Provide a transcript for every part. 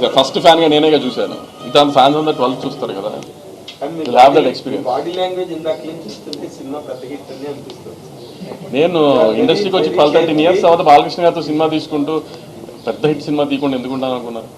చూసాను, ఫస్ట్ ఫ్యాన్గా నేనేగా చూశాను. ఇంత ఫ్యాన్స్ అందరూ 12 చూస్తారు కదా, హ్యావ్ దట్ ఎక్స్పీరియన్స్. నేను ఇండస్ట్రీకి వచ్చి 12-13 ఇయర్స్ తర్వాత బాలకృష్ణ గారితో సినిమా తీసుకుంటూ పెద్ద హిట్ సినిమా తీయకుండా ఎందుకుంటాను అనుకున్నాను.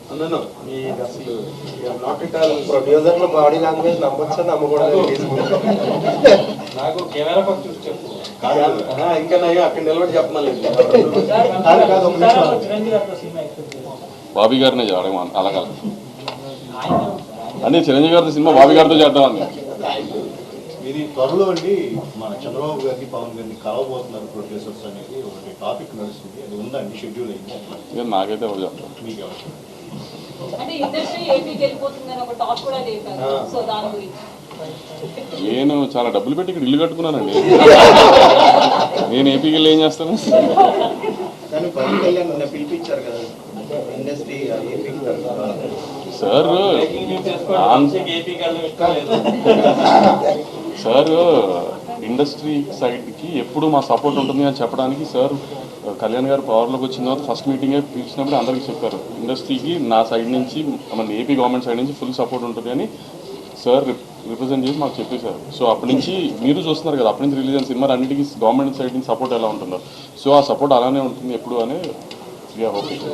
బాబీ గారినే చేయడం అలాగా అదే చిరంజీవి గారితో సినిమా బాబీ గారితో చేద్దామని. ఇది త్వరలో అండి మన చంద్రబాబు గారిని పవన్ గారిని కలవబోతున్నారు ప్రొడ్యూసర్స్ అనేది ఒకటి టాపిక్ నడుస్తుంది. అది ఉందండి, షెడ్యూల్ అయింది. నాకైతే ఎవరు చెప్తారు. మీకు ఎవరు నేను చాలా డబ్బులు పెట్టి ఇక్కడ ఇల్లు కట్టుకున్నానండి. నేను ఏపీకి వెళ్ళి ఏం చేస్తాను? సార్ ఇండస్ట్రీ సైడ్కి ఎప్పుడు మా సపోర్ట్ ఉంటుంది అని చెప్పడానికి సార్ కళ్యాణ్ గారు పవర్లోకి వచ్చిన తర్వాత ఫస్ట్ మీటింగే పిలిచినప్పుడు అందరికీ చెప్పారు, ఇండస్ట్రీకి నా సైడ్ నుంచి మన ఏపీ గవర్నమెంట్ సైడ్ నుంచి ఫుల్ సపోర్ట్ ఉంటుంది అని సార్ రిప్రజెంట్ చేసి మాకు చెప్పేశారు. సో అప్పటి నుంచి మీరు చూస్తున్నారు కదా, అప్పటి నుంచి రిలీజ్ అయిన సినిమా అన్నిటికీ గవర్నమెంట్ సైడ్ నుంచి సపోర్ట్ ఎలా ఉంటుందో, సో ఆ సపోర్ట్ అలానే ఉంటుంది ఎప్పుడు అని వీఆర్ హోపింగ్.